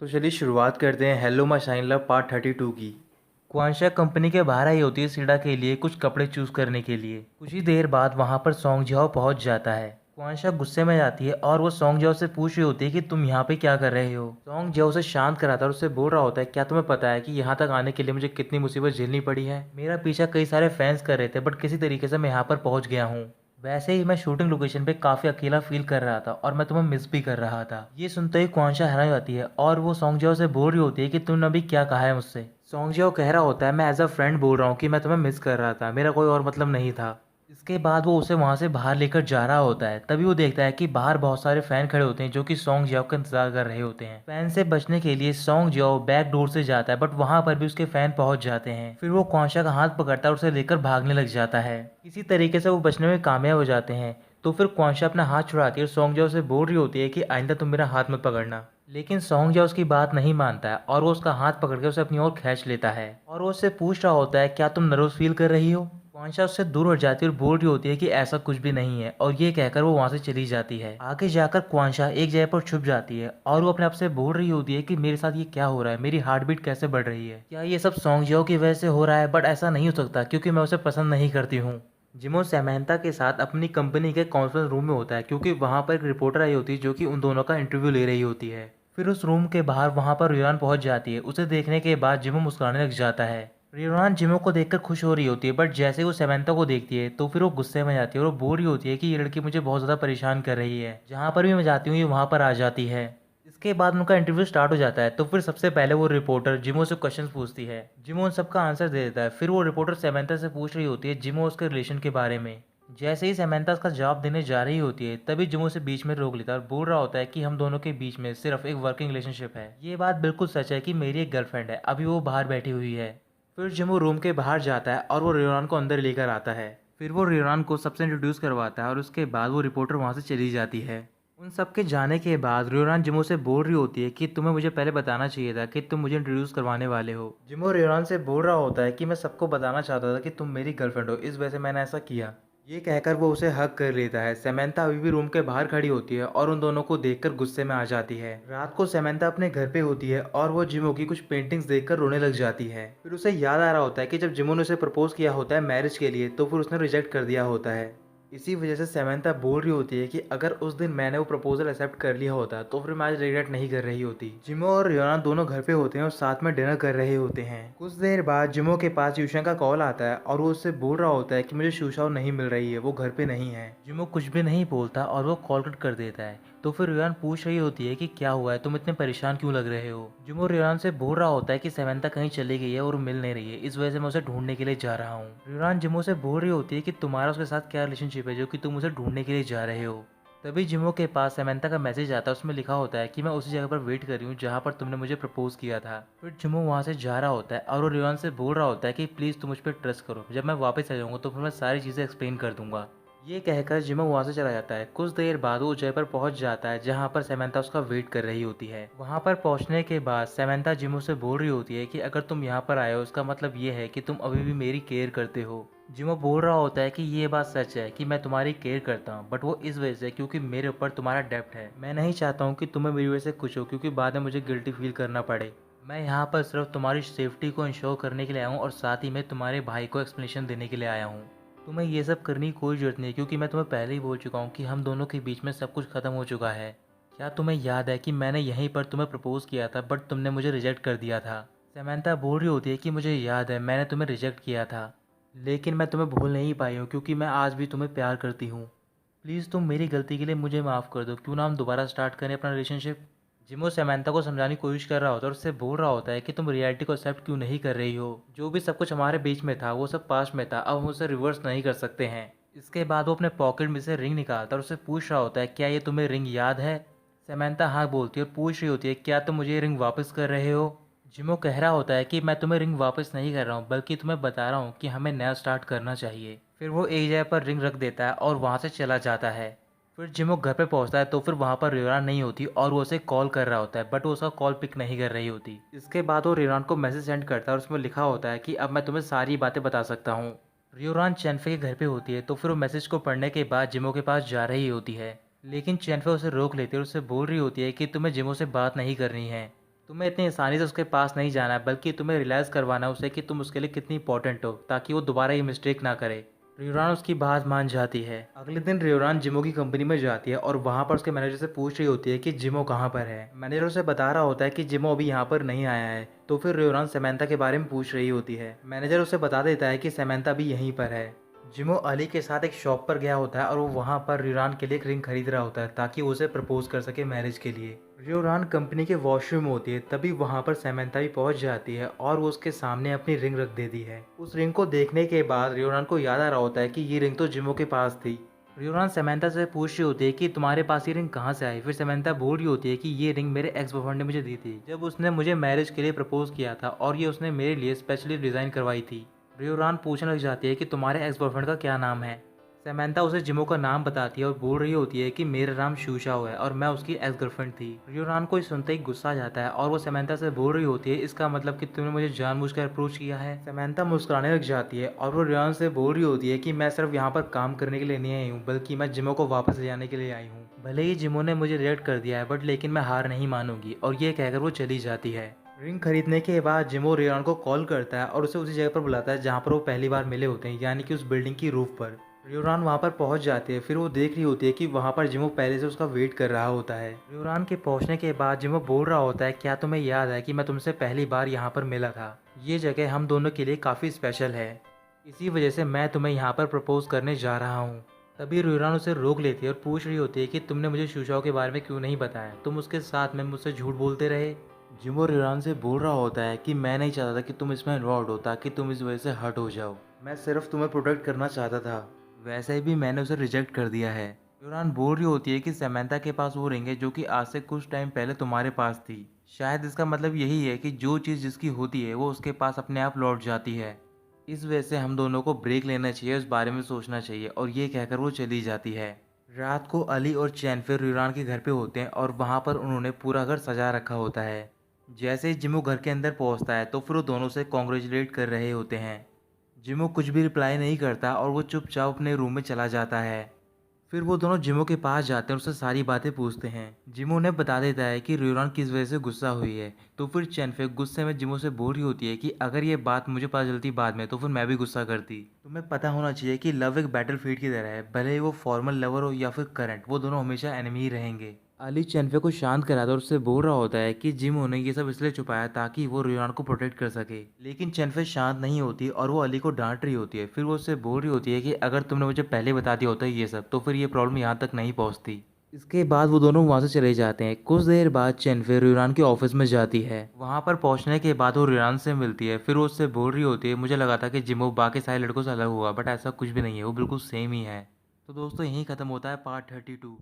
तो चलिए शुरुआत करते हैं hello my shine love part 32 की। क्वांशा कंपनी के बाहर आई होती है सीडा के लिए कुछ कपड़े चूज करने के लिए। कुछ ही देर बाद वहां पर सोंग जाओ पहुंच जाता है। क्वांशा गुस्से में जाती है और वो सोंग जाओ से पूछ रही होती है कि तुम यहाँ पे क्या कर रहे हो। सोंग जाओ उसे शांत कराता है और उससे बोल रहा होता है क्या तुम्हें पता है कि यहाँ तक आने के लिए मुझे कितनी मुसीबत झेलनी पड़ी है। मेरा पीछा कई सारे फैंस कर रहे थे बट किसी तरीके से मैं यहाँ पर पहुंच गया हूँ। वैसे ही मैं शूटिंग लोकेशन पे काफी अकेला फील कर रहा था और मैं तुम्हें मिस भी कर रहा था। ये सुनते ही क्वांशा हैरान हो जाती है और वो सोंगजाओ से बोल रही होती है कि तुमने अभी क्या कहा है मुझसे। सोंगजाओ कह रहा होता है मैं एज अ फ्रेंड बोल रहा हूँ कि मैं तुम्हें मिस कर रहा था, मेरा कोई और मतलब नहीं था। इसके बाद वो उसे वहां से बाहर लेकर जा रहा होता है। तभी वो देखता है कि बाहर बहुत सारे फैन खड़े होते हैं जो कि सोंग जियाओ का इंतजार कर रहे होते हैं। फैन से बचने के लिए सोंग जियाओ बैक डोर से जाता है बट वहां पर भी उसके फैन पहुंच जाते हैं। फिर वो क्वांशा का हाथ पकड़ता है और उसे लेकर भागने लग जाता है। किसी तरीके से वो बचने में कामयाब हो जाते हैं। तो फिर क्वांशा अपना हाथ छुड़ाती है और सोंग जियाओ से बोल रही होती है कि आइंदा तुम मेरा हाथ मत पकड़ना। लेकिन सोंग जियाओ उसकी बात नहीं मानता है और वो उसका हाथ पकड़ के उसे अपनी ओर खींच लेता है और वो उससे पूछ रहा होता है क्या तुम नर्वस फील कर रही हो। क्वांशा उससे दूर हट जाती है और बोल रही होती है कि ऐसा कुछ भी नहीं है और ये कहकर वो वहां से चली जाती है। आगे जाकर क्वांशा एक जगह पर छुप जाती है और वो अपने आप से बोल रही होती है कि मेरे साथ ये क्या हो रहा है, मेरी हार्ट बीट कैसे बढ़ रही है, क्या ये सब सोंग जियो की वजह से हो रहा है। बट ऐसा नहीं हो सकता क्योंकि मैं उसे पसंद नहीं करती हूँ। जिमो सैमंथा के साथ अपनी कंपनी के कॉन्फ्रेंस रूम में होता है क्योंकि वहां पर एक रिपोर्टर आई होती है जो कि उन दोनों का इंटरव्यू ले रही होती है। फिर उस रूम के बाहर वहां पर रियान पहुंच जाती है। उसे देखने के बाद जिमो मुस्कुराने लग जाता है। रियान जिमो को देखकर खुश हो रही होती है बट जैसे वो सैमंथा को देखती है तो फिर वो गुस्से में जाती है और वो बोल रही होती है कि ये लड़की मुझे बहुत ज़्यादा परेशान कर रही है, जहाँ पर भी मैं जाती हूँ ये वहाँ पर आ जाती है। इसके बाद उनका इंटरव्यू स्टार्ट हो जाता है। तो फिर सबसे पहले वो रिपोर्टर जिमो से क्वेश्चंस पूछती है। जिमो उन सबका आंसर दे देता है। फिर वो रिपोर्टर सैमंथा से पूछ रही होती है जिमो उसके रिलेशन के बारे में। जैसे ही सैमंथा उसका जवाब देने जा रही होती है तभी जिमो से बीच में रोक लेता है और बोल रहा होता है कि हम दोनों के बीच में सिर्फ एक वर्किंग रिलेशनशिप है। ये बात बिल्कुल सच है कि मेरी एक गर्लफ्रेंड है, अभी वो बाहर बैठी हुई है। फिर जिमो रूम के बाहर जाता है और वो रियोन को अंदर लेकर आता है। फिर वो रियोन को सबसे इंट्रोड्यूस करवाता है और उसके बाद वो रिपोर्टर वहां से चली जाती है। उन सब के जाने के बाद रियोन जिमो से बोल रही होती है कि तुम्हें मुझे पहले बताना चाहिए था कि तुम मुझे इंट्रोड्यूस करवाने वाले हो। जिमो रियोन से बोल रहा होता है कि मैं सबको बताना चाहता था कि तुम मेरी गर्लफ्रेंड हो, इस वजह से मैंने ऐसा किया। ये कहकर वो उसे हक कर लेता है। सैमंथा अभी भी रूम के बाहर खड़ी होती है और उन दोनों को देखकर गुस्से में आ जाती है। रात को सैमंथा अपने घर पे होती है और वो जिमो की कुछ पेंटिंग्स देखकर रोने लग जाती है। फिर उसे याद आ रहा होता है कि जब जिमो ने उसे प्रपोज किया होता है मैरिज के लिए तो फिर उसने रिजेक्ट कर दिया होता है। इसी वजह से सैमंथा बोल रही होती है कि अगर उस दिन मैंने वो प्रपोजल एक्सेप्ट कर लिया होता तो फिर मैं आज रिग्रेट नहीं कर रही होती। जिमो और रियोना दोनों घर पे होते हैं और साथ में डिनर कर रहे होते हैं। कुछ देर बाद जिमो के पास यूशा का कॉल आता है और वो उससे बोल रहा होता है कि मुझे शूशाओ नहीं मिल रही है, वो घर पे नहीं है। जिमो कुछ भी नहीं बोलता और वो कॉल कट कर देता है। तो फिर रियान पूछ रही होती है कि क्या हुआ है, तुम इतने परेशान क्यों लग रहे हो। जिमो रियान से बोल रहा होता है कि सैमंथा कहीं चली गई है और मिल नहीं रही है, इस वजह से मैं उसे ढूंढने के लिए जा रहा हूँ। रियान जिमो से बोल रही होती है कि तुम्हारा उसके साथ क्या रिलेशनशिप है जो कि तुम उसे ढूंढने के लिए जा रहे हो। तभी जिमो के पास सैमंथा का मैसेज आता है, उसमें लिखा होता है कि मैं उसी जगह पर वेट कर रही हूँ जहाँ पर तुमने मुझे प्रपोज किया था। फिर जिमो वहाँ से जा रहा होता है और वो रियान से बोल रहा होता है कि प्लीज़ तुम मुझ पर ट्रस्ट करो, जब मैं वापस आ जाऊँगा तो फिर मैं सारी चीज़ें एक्सप्लेन कर दूंगा। ये कहकर जिमो वहां से चला जाता है। कुछ देर बाद वो जय पर पहुंच जाता है जहां पर सैमंथा उसका वेट कर रही होती है। वहां पर पहुंचने के बाद सैमंथा जिमो से बोल रही होती है कि अगर तुम यहाँ पर आए हो इसका मतलब ये है कि तुम अभी भी मेरी केयर करते हो। जिमो बोल रहा होता है कि ये बात सच है कि मैं तुम्हारी केयर करता हूँ बट वो इस वजह से क्योंकि मेरे ऊपर तुम्हारा डेप्ट है। मैं नहीं चाहता हूँ कि तुम्हें मेरी वजह से कुछ हो क्योंकि बाद में मुझे गिल्टी फील करना पड़े। मैं यहाँ पर सिर्फ तुम्हारी सेफ्टी को इंश्योर करने के लिए आया हूँ और साथ ही मैं तुम्हारे भाई को एक्सप्लेनेशन देने के लिए आया हूँ। तुम्हें ये सब करने की कोई ज़रूरत नहीं है क्योंकि मैं तुम्हें पहले ही बोल चुका हूँ कि हम दोनों के बीच में सब कुछ ख़त्म हो चुका है। क्या तुम्हें याद है कि मैंने यहीं पर तुम्हें प्रपोज किया था बट तुमने मुझे रिजेक्ट कर दिया था। सैमंथा बोल रही होती है कि मुझे याद है मैंने तुम्हें रिजेक्ट किया था, लेकिन मैं तुम्हें भूल नहीं पाई हूँ क्योंकि मैं आज भी तुम्हें प्यार करती हूँ। प्लीज़ तुम मेरी गलती के लिए मुझे माफ़ कर दो, क्यों ना हम दोबारा स्टार्ट करें अपना रिलेशनशिप। जिमो सैमंथा को समझाने की कोशिश कर रहा होता है और उससे बोल रहा होता है कि तुम रियलिटी को एक्सेप्ट क्यों नहीं कर रही हो। जो भी सब कुछ हमारे बीच में था वो सब पास्ट में था, अब हम उसे रिवर्स नहीं कर सकते हैं। इसके बाद वो अपने पॉकेट में से रिंग निकालता है और उससे पूछ रहा होता है क्या ये तुम्हें रिंग याद है। सैमंथा हाँ बोलती है और पूछ रही होती है क्या तुम मुझे ये रिंग वापस कर रहे हो। जिमो कह रहा होता है कि मैं तुम्हें रिंग वापस नहीं कर रहा हूँ बल्कि तुम्हें बता रहा हूँ कि हमें नया स्टार्ट करना चाहिए। फिर वो एक जगह पर रिंग रख देता है और वहाँ से चला जाता है। फिर जिमो घर पे पहुंचता है तो फिर वहां पर रियोना नहीं होती और वो उसे कॉल कर रहा होता है बट वो उसका कॉल पिक नहीं कर रही होती। इसके बाद वो रियोन को मैसेज सेंड करता है और उसमें लिखा होता है कि अब मैं तुम्हें सारी बातें बता सकता हूँ। रियोन चैनफे के घर पे होती है तो फिर वो मैसेज को पढ़ने के बाद जिमो के पास जा रही होती है, लेकिन चैनफे उसे रोक लेती है और उससे बोल रही होती है कि तुम्हें जिमो से बात नहीं करनी है। तुम्हें इतनी आसानी से उसके पास नहीं जाना है, बल्कि तुम्हें रियलाइज़ करवाना है उसे कि तुम उसके लिए कितनी इंपॉर्टेंट हो, ताकि वो दोबारा ये मिस्टेक ना करे। रियोरान उसकी बात मान जाती है। अगले दिन रियोरान जिमो की कंपनी में जाती है और वहाँ पर उसके मैनेजर से पूछ रही होती है कि जिमो कहाँ पर है। मैनेजर उसे बता रहा होता है कि जिमो अभी यहाँ पर नहीं आया है। तो फिर रियोरान समंथा के बारे में पूछ रही होती है। मैनेजर उसे बता देता है कि समंथा भी यहीं पर है। जिमो अली के साथ एक शॉप पर गया होता है और वो वहाँ पर रियोरान के लिए एक रिंग खरीद रहा होता है, ताकि वो उसे प्रपोज कर सके मैरिज के लिए। रियोरान कंपनी के वॉशरूम में होती है, तभी वहाँ पर समंथा भी पहुँच जाती है और वो उसके सामने अपनी रिंग रख देती है। उस रिंग को देखने के बाद रियोरान को याद आ रहा होता है कि ये रिंग तो जिमो के पास थी। रियोरान समंथा से पूछ रही होती है कि तुम्हारे पास ये रिंग कहाँ से आई। फिर समंथा बोल रही होती है कि ये रिंग मेरे एक्स बॉयफ्रेंड ने मुझे दी थी, जब उसने मुझे मैरिज के लिए प्रपोज किया था, और ये उसने मेरे लिए स्पेशली डिज़ाइन करवाई थी। रियोरान पूछने लग जाती है कि तुम्हारे एक्स बॉयफ्रेंड का क्या नाम है। समंथा उसे जिमो का नाम बताती है और बोल रही होती है कि मेरा नाम शूशाओ है और मैं उसकी एक्स गर्लफ्रेंड थी। रियोरान को सुनते ही गुस्सा आ जाता है और वो समंथा से बोल रही होती है, इसका मतलब कि तुमने मुझे जानबूझकर अप्रोच किया है। समंथा मुस्कुराने लग जाती है और वो रियोरान से बोल रही होती है कि मैं सिर्फ यहाँ पर काम करने के लिए नहीं आई हूँ, बल्कि मैं जिमो को वापस ले जाने के लिए आई हूँ। भले ही जिमो ने मुझे रिजेक्ट कर दिया है, बट लेकिन मैं हार नहीं मानूंगी, और ये कहकर वो चली जाती है। रिंग खरीदने के बाद जिमो रियोरान को कॉल करता है और उसे उसी जगह पर बुलाता है जहाँ पर वो पहली बार मिले होते हैं, यानी कि उस बिल्डिंग की रूफ पर। रियोरान वहाँ पर पहुँच जाती है। फिर वो देख रही होती है कि वहाँ पर जिमो पहले से उसका वेट कर रहा होता है। रियोरान के पहुँचने के बाद जिमो बोल रहा होता है, क्या तुम्हें याद है कि मैं तुमसे पहली बार यहाँ पर मिला था। ये जगह हम दोनों के लिए काफ़ी स्पेशल है, इसी वजह से मैं तुम्हें यहाँ पर प्रपोज करने जा रहा हूँ। तभी रियोरान उसे रोक लेती है और पूछ रही होती है कि तुमने मुझे शूशाओ के बारे में क्यों नहीं बताया, तुम उसके साथ में मुझसे झूठ बोलते रहे। जिमो रियोरान से बोल रहा होता है कि मैं नहीं चाहता था कि तुम इसमें इन्वॉल्व हो, ताकि तुम इस वजह से हर्ट हो जाओ। मैं सिर्फ तुम्हें प्रोटेक्ट करना चाहता था, वैसे भी मैंने उसे रिजेक्ट कर दिया है। रियोरान बोल रही होती है कि समंथा के पास वो रिंग है जो कि आज से कुछ टाइम पहले तुम्हारे पास थी। शायद इसका मतलब यही है कि जो चीज़ जिसकी होती है वो उसके पास अपने आप लौट जाती है। इस वजह से हम दोनों को ब्रेक लेना चाहिए, उस बारे में सोचना चाहिए, और ये कहकर वो चली जाती है। रात को अली और चैन फिर रियोरान के घर पे होते हैं और वहाँ पर उन्होंने पूरा घर सजा रखा होता है। जैसे ही जिमो घर के अंदर पहुँचता है तो फिर वो दोनों से कॉन्ग्रेचुलेट कर रहे होते हैं। जिमो कुछ भी रिप्लाई नहीं करता और वो चुपचाप अपने रूम में चला जाता है। फिर वो दोनों जिमो के पास जाते हैं और उससे सारी बातें पूछते हैं। जिमो उन्हें बता देता है कि रियोरान किस वजह से गुस्सा हुई है। तो फिर चैनफे गुस्से में जिमो से बोल रही होती है कि अगर ये बात मुझे पता चलती बाद में तो फिर मैं भी गुस्सा करती। तुम्हें पता होना चाहिए कि लव एक बैटलफील्ड की तरह है, भले ही वो फॉर्मल लवर हो या फिर करंट, वो दोनों हमेशा एनिमी ही रहेंगे। अली चैनफे को शांत कराता और उससे बोल रहा होता है कि जिमो ने ये सब इसलिए छुपाया ताकि वो रियोरान को प्रोटेक्ट कर सके। लेकिन चैनफे शांत नहीं होती और वो अली को डांट रही होती है। फिर वो उससे बोल रही होती है कि अगर तुमने मुझे पहले बता दिया होता ये सब, तो फिर ये प्रॉब्लम यहाँ तक नहीं पहुँचती। इसके बाद वो दोनों वहाँ से चले जाते हैं। कुछ देर बाद चैनफे रियोरान के ऑफिस में जाती है। वहाँ पर पहुँचने के बाद वो रियोरान से मिलती है। फिर वो उससे बोल रही होती है, मुझे लगा था कि जिमो बाकी सारे लड़कों से अलग हुआ, बट ऐसा कुछ भी नहीं है, वो बिल्कुल सेम ही है। तो दोस्तों यहीं ख़त्म होता है पार्ट 32।